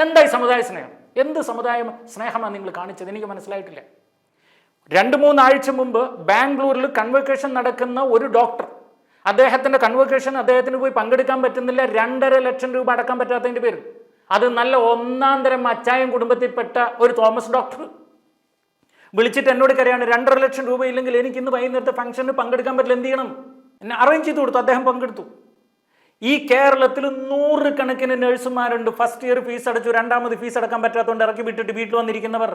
എന്തായി സമുദായ സ്നേഹം? എന്ത് സമുദായ സ്നേഹമാണ് നിങ്ങൾ കാണിച്ചത്? എനിക്ക് മനസ്സിലായിട്ടില്ല. 2-3 ആഴ്ച മുമ്പ് ബാംഗ്ലൂരിൽ കൺവൊക്കേഷൻ നടക്കുന്ന ഒരു ഡോക്ടർ, അദ്ദേഹത്തിൻ്റെ കൺവൊക്കേഷൻ അദ്ദേഹത്തിന് പോയി പങ്കെടുക്കാൻ പറ്റുന്നില്ല, 2.5 ലക്ഷം രൂപ അടക്കാൻ പറ്റാത്തതിൻ്റെ പേര്. അത് നല്ല ഒന്നാന്തരം അച്ചായം കുടുംബത്തിൽപ്പെട്ട ഒരു തോമസ് ഡോക്ടർ വിളിച്ചിട്ട് എന്നോട് കരയാണ്, 2.5 ലക്ഷം രൂപ ഇല്ലെങ്കിൽ എനിക്ക് ഇന്ന് വൈകുന്നേരത്തെ ഫംഗ്ഷന് പങ്കെടുക്കാൻ പറ്റില്ല, എന്ത് ചെയ്യണം? എന്നെ അറേഞ്ച് ചെയ്ത് കൊടുത്തു. അദ്ദേഹം പങ്കെടുത്തു. ഈ കേരളത്തിൽ 100 കണക്കിന് നഴ്സുമാരുണ്ട്. ഫസ്റ്റ് ഇയർ ഫീസ് അടച്ചു, 2ാമത് ഫീസ് അടക്കാൻ പറ്റാത്തതുകൊണ്ട് ഇറക്കി വിട്ടിട്ട് വീട്ടിൽ വന്നിരിക്കുന്നവർ.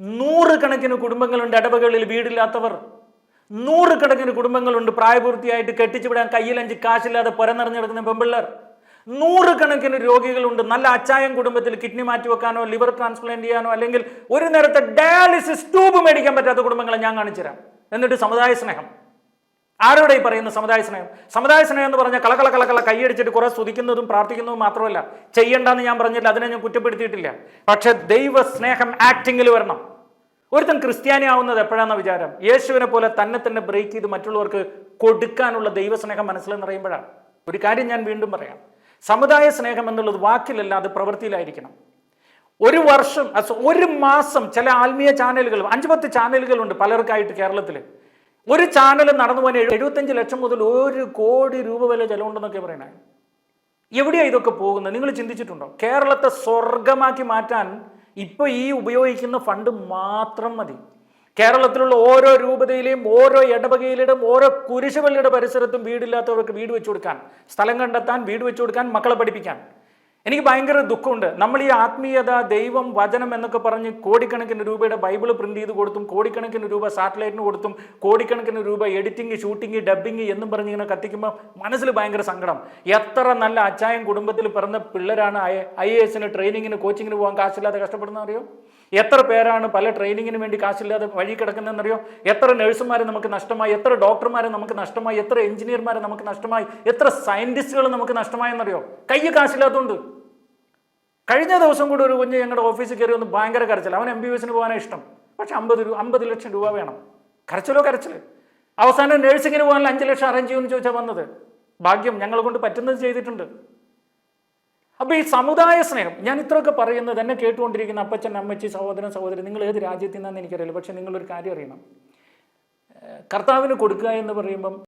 100 കണക്കിന് കുടുംബങ്ങളുണ്ട്. ഇടവകളിൽ വീടില്ലാത്തവർ 100 കണക്കിന് കുടുംബങ്ങളുണ്ട്. പ്രായപൂർത്തിയായിട്ട് കെട്ടിച്ചു വിടാൻ കയ്യിൽ 5 കാശില്ലാതെ പുറനിറഞ്ഞെടുക്കുന്ന പെമ്പിള്ളേർ. 100 കണക്കിന് രോഗികളുണ്ട്. നല്ല അച്ചായം കുടുംബത്തിൽ കിഡ്നി മാറ്റിവെക്കാനോ ലിവർ ട്രാൻസ്പ്ലാന്റ് ചെയ്യാനോ അല്ലെങ്കിൽ ഒരു നേരത്തെ ഡയാലിസിസ് ട്യൂബ് മേടിക്കാൻ പറ്റാത്ത കുടുംബങ്ങളെ ഞാൻ കാണിച്ചുതരാം. എന്നിട്ട് സമുദായ സ്നേഹം ആരോടെ ഈ പറയുന്ന സമുദായ സ്നേഹം? സമുദായ സ്നേഹം എന്ന് പറഞ്ഞാൽ കളകള കൈയടിച്ചിട്ട് കുറെ സ്തുതിക്കുന്നതും പ്രാർത്ഥിക്കുന്നതും മാത്രമല്ല. ചെയ്യണ്ടെന്ന് ഞാൻ പറഞ്ഞില്ല, അതിനെ ഞാൻ കുറ്റപ്പെടുത്തിയിട്ടില്ല. പക്ഷെ ദൈവ സ്നേഹം ആക്ടിങ്ങിൽ വരണം. ഒരുത്തൻ ക്രിസ്ത്യാനി ആവുന്നത് എപ്പോഴാണെന്ന വിചാരം? യേശുവിനെ പോലെ തന്നെ ബ്രേക്ക് ചെയ്ത് മറ്റുള്ളവർക്ക് കൊടുക്കാനുള്ള ദൈവസ്നേഹം മനസ്സിലെന്നറിയുമ്പോഴാണ്. ഒരു കാര്യം ഞാൻ വീണ്ടും പറയാം, സമുദായ സ്നേഹം എന്നുള്ളത് വാക്കിലല്ല, അത് പ്രവൃത്തിയിലായിരിക്കണം. ഒരു വർഷം, ഒരു മാസം ചില ആത്മീയ ചാനലുകൾ, 5-10 ചാനലുകളുണ്ട് പലർക്കായിട്ട് കേരളത്തിൽ. ഒരു ചാനൽ നടന്നു പോകാൻ 75 ലക്ഷം മുതൽ 1 കോടി രൂപ വരെ ചെലവുണ്ടെന്നൊക്കെ പറയണേ. എവിടെയാണ് ഇതൊക്കെ പോകുന്നത്? നിങ്ങൾ ചിന്തിച്ചിട്ടുണ്ടോ? കേരളത്തെ സ്വർഗമാക്കി മാറ്റാൻ ഇപ്പോൾ ഈ ഉപയോഗിക്കുന്ന ഫണ്ട് മാത്രം മതി. കേരളത്തിലുള്ള ഓരോ രൂപതയിലെയും ഓരോ ഇടവകയിലും ഓരോ കുരിശുപള്ളിയുടെ പരിസരത്തും വീടില്ലാത്തവർക്ക് വീട് വെച്ചു കൊടുക്കാൻ, സ്ഥലം കണ്ടെത്താൻ, വീട് വെച്ചു കൊടുക്കാൻ, മക്കളെ പഠിപ്പിക്കാൻ. എനിക്ക് ഭയങ്കര ദുഃഖമുണ്ട്. നമ്മൾ ഈ ആത്മീയത, ദൈവം, വചനം എന്നൊക്കെ പറഞ്ഞ് കോടിക്കണക്കിന് രൂപയുടെ ബൈബിൾ പ്രിന്റ് ചെയ്ത് കൊടുത്തും, കോടിക്കണക്കിന് രൂപ സാറ്റലൈറ്റിന് കൊടുത്തും, കോടിക്കണക്കിന് രൂപ എഡിറ്റിംഗ്, ഷൂട്ടിംഗ്, ഡബ്ബിങ് എന്നും പറഞ്ഞ് ഇങ്ങനെ കത്തിക്കുമ്പോൾ മനസ്സിൽ ഭയങ്കര സങ്കടം. എത്ര നല്ല അച്ചായം കുടുംബത്തിൽ പിറന്ന പിള്ളേരാണ് IAS ട്രെയിനിങ്ങിന്, കോച്ചിങ്ങിന് പോകാൻ കാശില്ലാതെ കഷ്ടപ്പെടുന്നറിയോ? എത്ര പേരാണ് പല ട്രെയിനിങ്ങിന് വേണ്ടി കാശില്ലാതെ വഴി കിടക്കുന്നതെന്നറിയോ? എത്ര നഴ്സുമാരെ നമുക്ക് നഷ്ടമായി, എത്ര ഡോക്ടർമാരെ നമുക്ക് നഷ്ടമായി, എത്ര എഞ്ചിനീയർമാരെ നമുക്ക് നഷ്ടമായി, എത്ര സയന്റിസ്റ്റുകൾ നമുക്ക് നഷ്ടമായെന്നറിയോ? കയ്യിൽ കാശില്ലാത്തതുകൊണ്ട്. കഴിഞ്ഞ ദിവസം കൂടി ഒരു കുഞ്ഞ് ഞങ്ങളുടെ ഓഫീസിൽ കയറി ഒന്ന് ഭയങ്കര കരച്ചിൽ. അവൻ MBBS പോകാനാണ് ഇഷ്ടം, പക്ഷെ 50 ലക്ഷം രൂപ വേണം. കരച്ചിൽ. അവസാനം നഴ്സിങ്ങിന് പോകാൻ 5 ലക്ഷം അറേഞ്ച് ചെയ്യുമെന്ന് ചോദിച്ചാൽ വന്നത്. ഭാഗ്യം, ഞങ്ങളെ കൊണ്ട് പറ്റുന്നത് ചെയ്തിട്ടുണ്ട്. അപ്പോൾ ഈ സമുദായ സ്നേഹം, ഞാൻ ഇത്രയൊക്കെ പറയുന്നത് എന്നെ കേട്ടുകൊണ്ടിരിക്കുന്ന അപ്പച്ചൻ, അമ്മച്ചി, സഹോദരൻ, സഹോദരി, നിങ്ങൾ ഏത് രാജ്യത്തിൽ നിന്നാണെന്ന് എനിക്കറിയില്ല. പക്ഷെ നിങ്ങളൊരു കാര്യം അറിയണം, കർത്താവിന് കൊടുക്കുക എന്ന് പറയുമ്പം